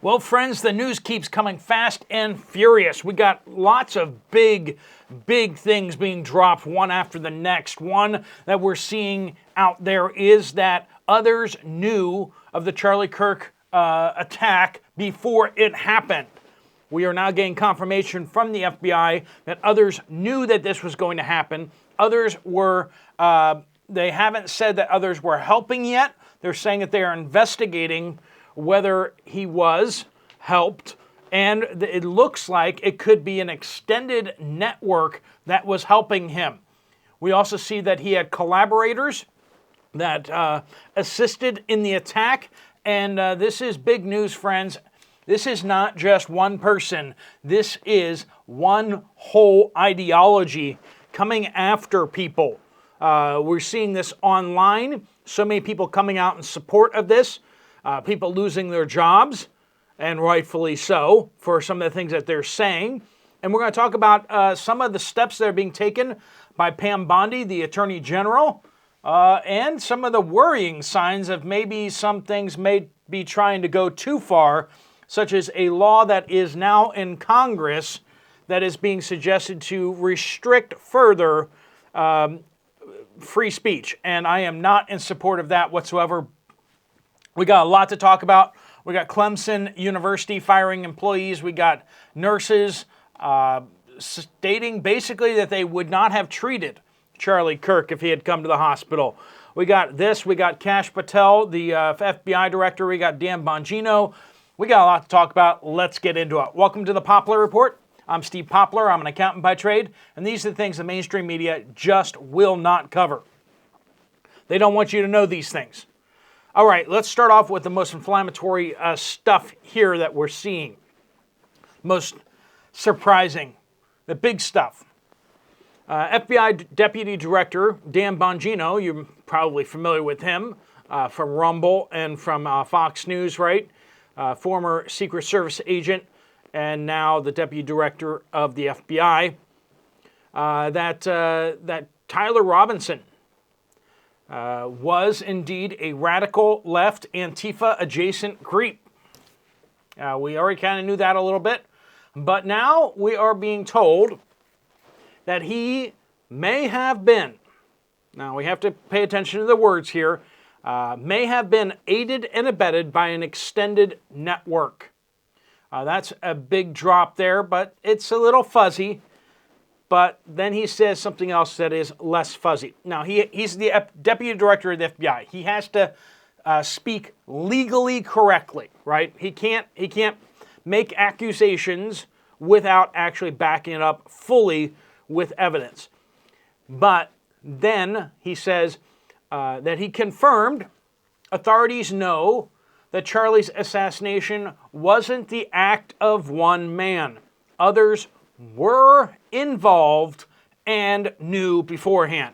Well, friends, the news keeps coming fast and furious. We got lots of big things being dropped one after the next. One that we're seeing out there is that others knew of the Charlie Kirk attack before it happened. We are now getting confirmation from the FBI that others knew that this was going to happen. Others were, they haven't said that others were helping yet. They're saying that they are investigating whether he was helped, and it looks like it could be an extended network that was helping him. We also see that he had collaborators that assisted in the attack, and this is big news, friends. This is not just one person. This is one whole ideology coming after people. We're seeing this online. So many people coming out in support of this. People losing their jobs, and rightfully so, for some of the things that they're saying. And we're going to talk about some of the steps that are being taken by Pam Bondi, the Attorney General, and some of the worrying signs of maybe some things may be trying to go too far, such as a law that is now in Congress that is being suggested to restrict further free speech. And I am not in support of that whatsoever. We got a lot to talk about. We got Clemson University firing employees. We got nurses stating basically that they would not have treated Charlie Kirk if he had come to the hospital. We got this. We got Kash Patel, the FBI director. We got Dan Bongino. We got a lot to talk about. Let's get into it. Welcome to the Poplar Report. I'm Steve Poplar. I'm an accountant by trade, and these are the things the mainstream media just will not cover. They don't want you to know these things. All right, let's start off with the most inflammatory stuff here that we're seeing. Most surprising, the big stuff. FBI Deputy Director Dan Bongino, you're probably familiar with him from Rumble and from Fox News, right? Former Secret Service agent and now the Deputy Director of the FBI. That Tyler Robinson was indeed a radical left Antifa adjacent creep. We already kind of knew that a little bit, but now we are being told that he may have been, now we have to pay attention to the words here, may have been aided and abetted by an extended network. That's a big drop there, but it's a little fuzzy. But then he says something else that is less fuzzy. Now, he's the Deputy Director of the FBI. He has to speak legally correctly, right? He can't make accusations without actually backing it up fully with evidence. But then he says that he confirmed authorities know that Charlie's assassination wasn't the act of one man. Others were involved and knew beforehand.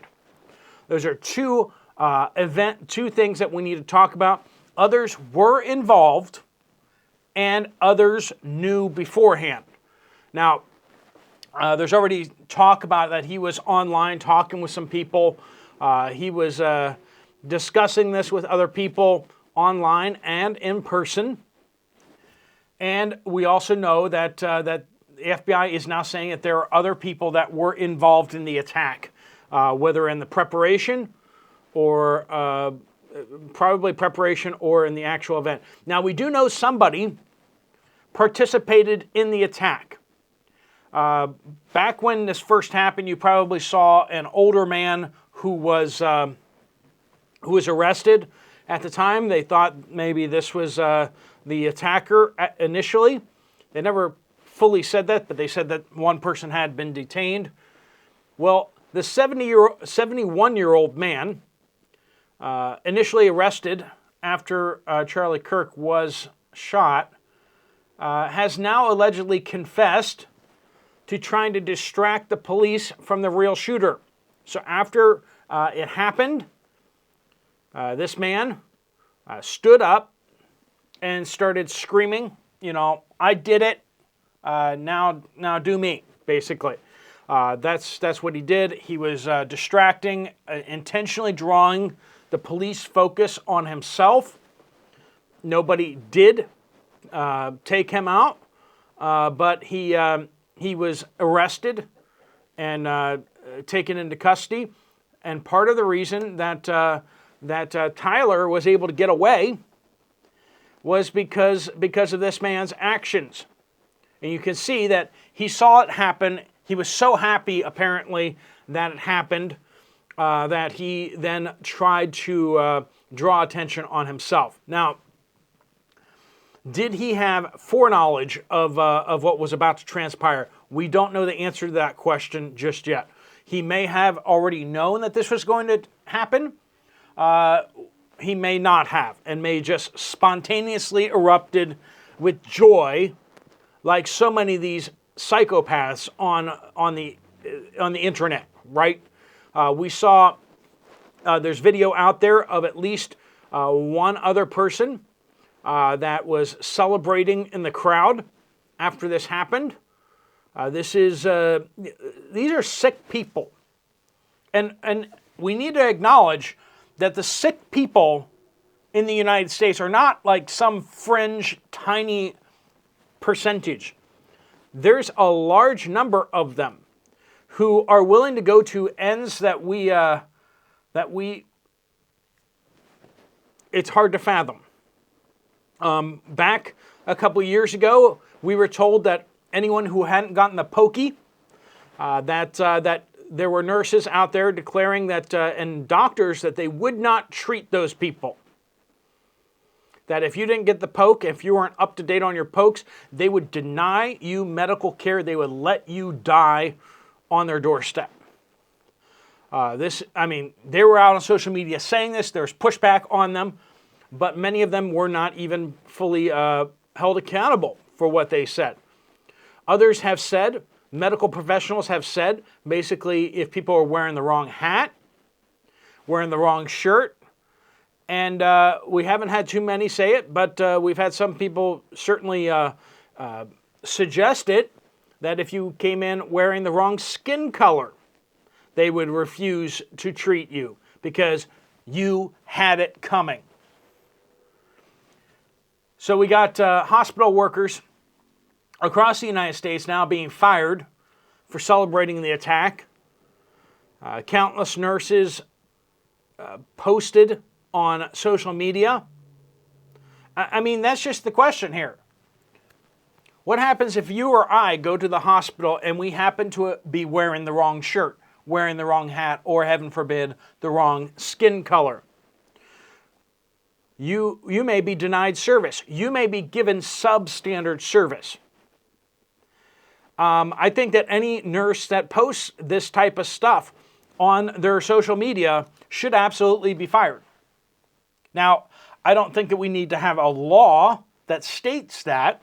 Those are two things that we need to talk about. Others were involved and others knew beforehand. Now, there's already talk about that he was online talking with some people. He was discussing this with other people online and in person. And we also know that the FBI is now saying that there are other people that were involved in the attack, whether in the preparation or probably preparation or in the actual event. Now, we do know somebody participated in the attack. Back when this first happened, you probably saw an older man who was arrested. At the time, they thought maybe this was the attacker initially. They never fully said that, but they said that one person had been detained. Well, the 71-year-old man, initially arrested after Charlie Kirk was shot, has now allegedly confessed to trying to distract the police from the real shooter. So after it happened, this man stood up and started screaming, I did it. Now do me, basically. That's what he did. He was distracting, intentionally drawing the police focus on himself. Nobody did take him out, but he was arrested and taken into custody. And part of the reason that Tyler was able to get away was because of this man's actions. And you can see that he saw it happen. He was so happy, apparently, that it happened, that he then tried to draw attention on himself. Now, did he have foreknowledge of what was about to transpire? We don't know the answer to that question just yet. He may have already known that this was going to happen. He may not have, and may just spontaneously erupted with joy, like so many of these psychopaths on the internet, right? We saw there's video out there of at least one other person that was celebrating in the crowd after this happened. These are sick people, and we need to acknowledge that the sick people in the United States are not like some fringe, tiny percentage. There's a large number of them who are willing to go to ends that it's hard to fathom. Back a couple of years ago, we were told that anyone who hadn't gotten the pokey, that there were nurses out there declaring that, and doctors, that they would not treat those people. That if you didn't get the poke, if you weren't up to date on your pokes, they would deny you medical care. They would let you die on their doorstep. They were out on social media saying this. There was pushback on them, but many of them were not even fully held accountable for what they said. Others have said, medical professionals have said, basically, if people are wearing the wrong hat, wearing the wrong shirt, and we haven't had too many say it, but we've had some people certainly suggest it, that if you came in wearing the wrong skin color, they would refuse to treat you because you had it coming. So we got hospital workers across the United States now being fired for celebrating the attack. Countless nurses posted on social media. I mean, that's just the question here. What happens if you or I go to the hospital and we happen to be wearing the wrong shirt, wearing the wrong hat, or heaven forbid, the wrong skin color? You may be denied service. You may be given substandard service. I think that any nurse that posts this type of stuff on their social media should absolutely be fired. Now, I don't think that we need to have a law that states that,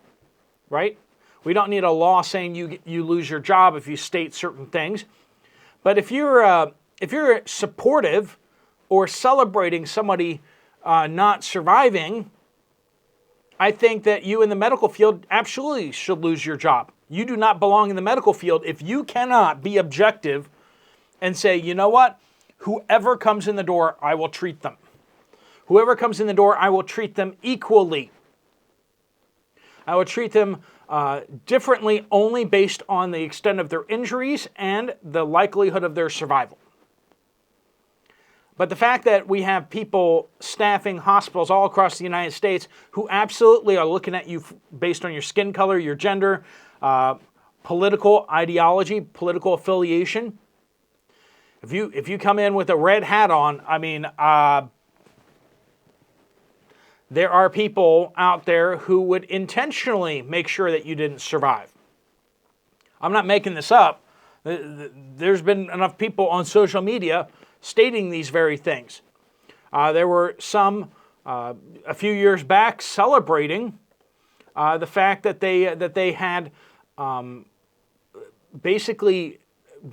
right? We don't need a law saying you lose your job if you state certain things. But if you're supportive or celebrating somebody not surviving, I think that you in the medical field absolutely should lose your job. You do not belong in the medical field if you cannot be objective and say, you know what? Whoever comes in the door, I will treat them. Whoever comes in the door, I will treat them equally. I will treat them differently only based on the extent of their injuries and the likelihood of their survival. But the fact that we have people staffing hospitals all across the United States who absolutely are looking at you based on your skin color, your gender, political ideology, political affiliation. If you come in with a red hat on, I mean, there are people out there who would intentionally make sure that you didn't survive. I'm not making this up. There's been enough people on social media stating these very things. There were some a few years back celebrating the fact that they had basically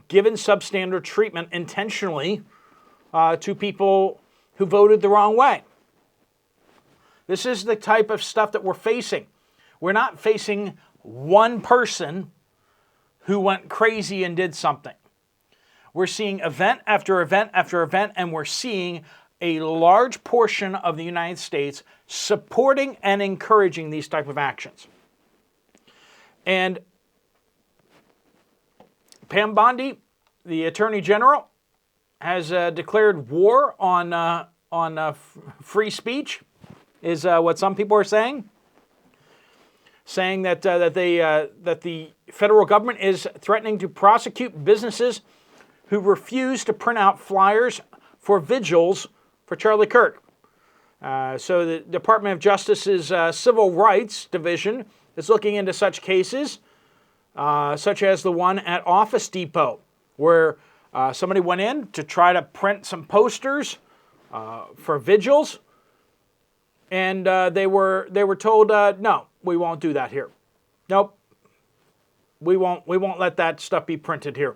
given substandard treatment intentionally to people who voted the wrong way. This is the type of stuff that we're facing. We're not facing one person who went crazy and did something. We're seeing event after event after event, and we're seeing a large portion of the United States supporting and encouraging these type of actions. And Pam Bondi, the Attorney General, has declared war on free speech, is what some people are saying that the federal government is threatening to prosecute businesses who refuse to print out flyers for vigils for Charlie Kirk. So the Department of Justice's Civil Rights Division is looking into such cases, such as the one at Office Depot, where somebody went in to try to print some posters for vigils, and they were told, no, we won't do that here. Nope, we won't let that stuff be printed here.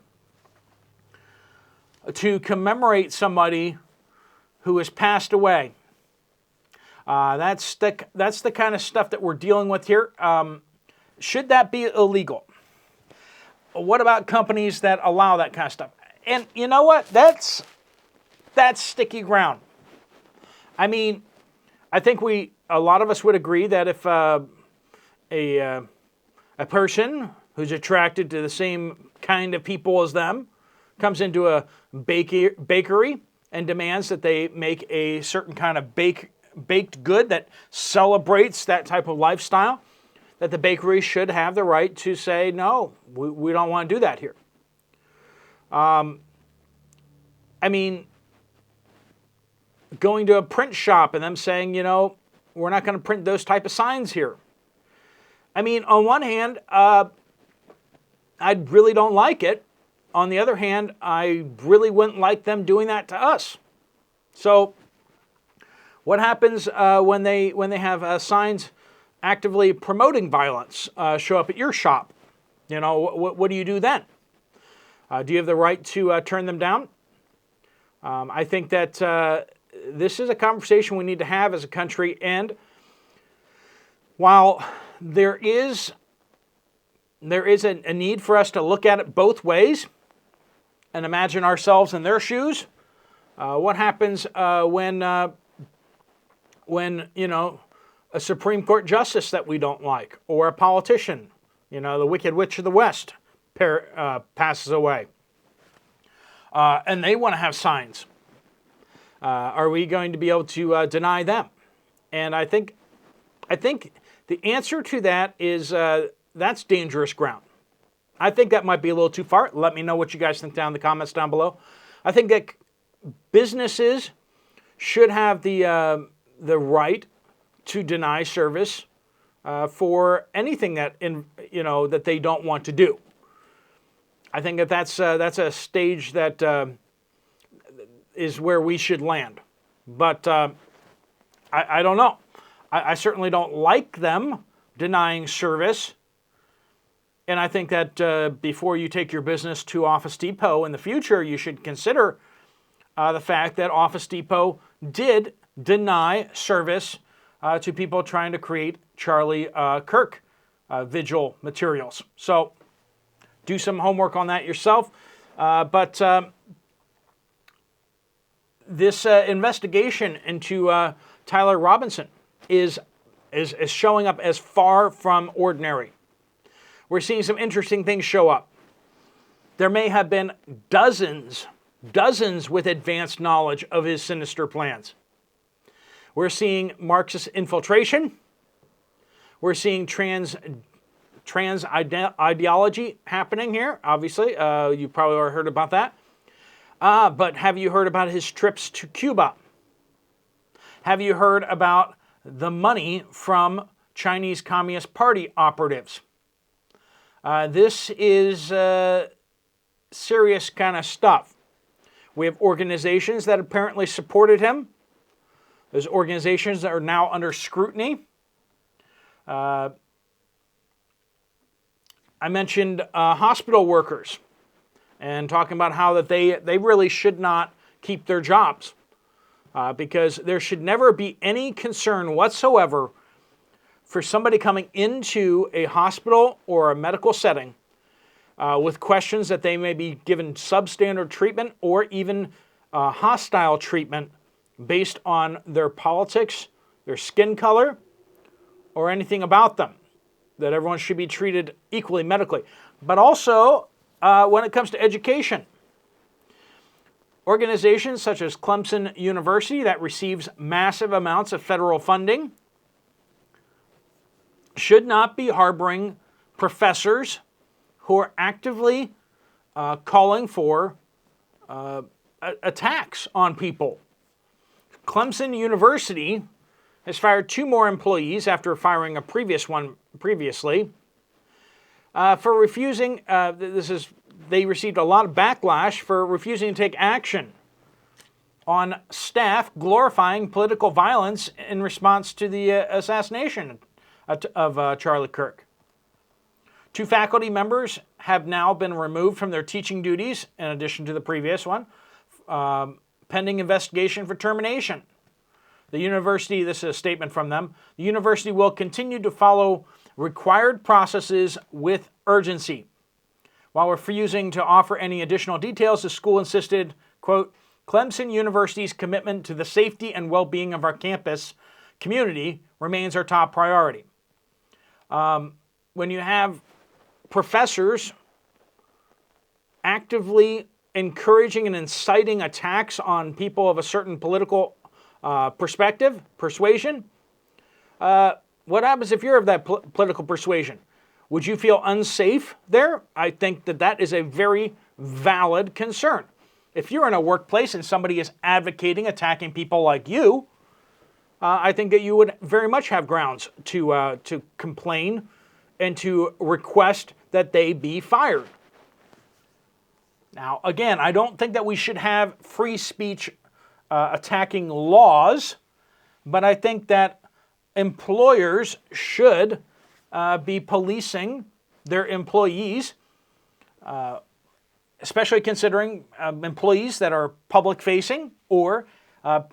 To commemorate somebody who has passed away. That's the kind of stuff that we're dealing with here. Should that be illegal? What about companies that allow that kind of stuff? And you know what? That's sticky ground. I mean, I think a lot of us would agree that if a person who's attracted to the same kind of people as them comes into a bakery and demands that they make a certain kind of baked good that celebrates that type of lifestyle, that the bakery should have the right to say, no, we don't want to do that here. I mean, going to a print shop and them saying, we're not going to print those type of signs here. I mean, on one hand, I really don't like it. On the other hand, I really wouldn't like them doing that to us. So what happens when they have signs actively promoting violence show up at your shop? What do you do then? Do you have the right to turn them down? I think that this is a conversation we need to have as a country. And while there is a need for us to look at it both ways and imagine ourselves in their shoes, what happens when a Supreme Court justice that we don't like, or a politician, the Wicked Witch of the West, passes away, and they want to have signs? Are we going to be able to deny them? And I think the answer to that is that's dangerous ground. I think that might be a little too far. Let me know what you guys think down in the comments down below. I think that businesses should have the right to deny service for anything that that they don't want to do. I think that's a stage that is where we should land. But I don't know. I certainly don't like them denying service. And I think that before you take your business to Office Depot in the future, you should consider the fact that Office Depot did deny service to people trying to create Charlie Kirk vigil materials. So do some homework on that yourself. But this investigation into Tyler Robinson is showing up as far from ordinary. We're seeing some interesting things show up. There may have been dozens with advanced knowledge of his sinister plans. We're seeing Marxist infiltration. We're seeing trans ideology happening here, obviously. You probably already heard about that. But have you heard about his trips to Cuba? Have you heard about the money from Chinese Communist Party operatives? This is serious kind of stuff. We have organizations that apparently supported him. Those organizations that are now under scrutiny. I mentioned hospital workers and talking about how that they really should not keep their jobs because there should never be any concern whatsoever for somebody coming into a hospital or a medical setting with questions that they may be given substandard treatment or even hostile treatment based on their politics, their skin color, or anything about them. That everyone should be treated equally medically. But also, when it comes to education, organizations such as Clemson University, that receives massive amounts of federal funding, should not be harboring professors who are actively calling for attacks on people. Clemson University has fired 2 more employees after firing a previous one previously for refusing. They received a lot of backlash for refusing to take action on staff glorifying political violence in response to the assassination of Charlie Kirk. 2 faculty members have now been removed from their teaching duties, in addition to the previous one, pending investigation for termination. The university, this is a statement from them, the university will continue to follow required processes with urgency. While refusing to offer any additional details, the school insisted, quote, Clemson University's commitment to the safety and well-being of our campus community remains our top priority. When you have professors actively encouraging and inciting attacks on people of a certain political persuasion, what happens if you're of that political persuasion? Would you feel unsafe there? I think that is a very valid concern. If you're in a workplace and somebody is advocating attacking people like you, I think that you would very much have grounds to complain and to request that they be fired. Now, again, I don't think that we should have free speech attacking laws, but I think that employers should be policing their employees, especially considering employees that are public-facing or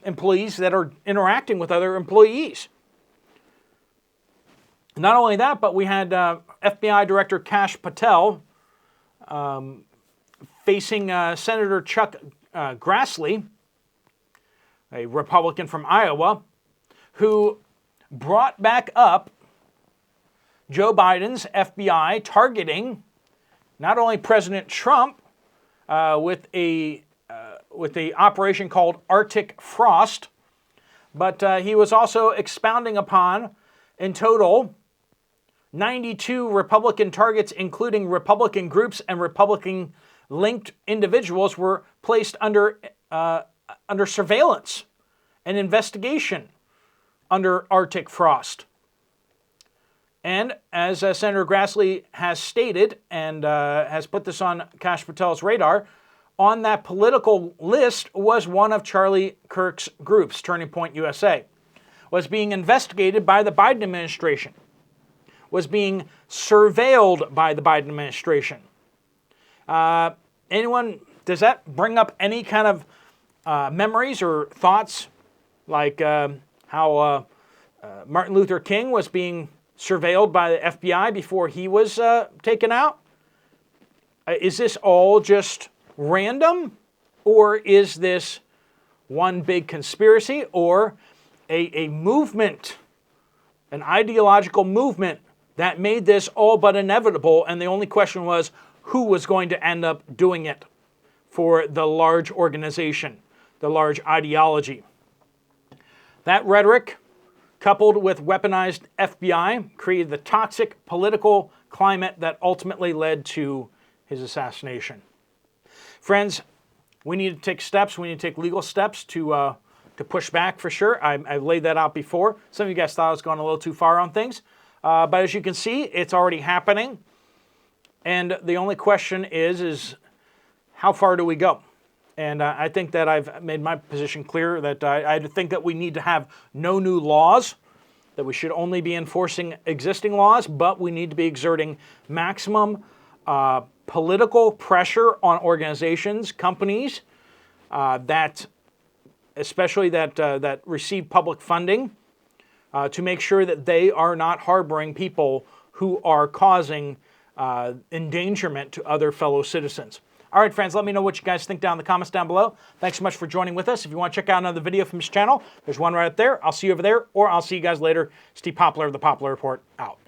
employees that are interacting with other employees. Not only that, but we had FBI Director Kash Patel facing Senator Chuck Grassley, a Republican from Iowa, who brought back up Joe Biden's FBI targeting not only President Trump with a operation called Arctic Frost, but he was also expounding upon, in total, 92 Republican targets, including Republican groups and Republican-linked individuals, were placed under surveillance and investigation under Arctic Frost. And as Senator Grassley has stated and has put this on Kash Patel's radar, on that political list was one of Charlie Kirk's groups, Turning Point USA, was being investigated by the Biden administration, was being surveilled by the Biden administration. Does that bring up any kind of memories or thoughts like how Martin Luther King was being surveilled by the FBI before he was taken out? Is this all just random, or is this one big conspiracy, or a movement, an ideological movement that made this all but inevitable, and the only question was who was going to end up doing it for the large organization, the large ideology? That rhetoric, coupled with weaponized FBI, created the toxic political climate that ultimately led to his assassination. Friends, we need to take steps. We need to take legal steps to push back for sure. I've laid that out before. Some of you guys thought I was going a little too far on things. But as you can see, it's already happening. And the only question is how far do we go? And I think that I've made my position clear that I think that we need to have no new laws, that we should only be enforcing existing laws, but we need to be exerting maximum political pressure on organizations, companies that receive public funding to make sure that they are not harboring people who are causing endangerment to other fellow citizens. All right, friends, let me know what you guys think down in the comments down below. Thanks so much for joining with us. If you want to check out another video from this channel, there's one right up there. I'll see you over there, or I'll see you guys later. Steve Poplar of the Poplar Report, out.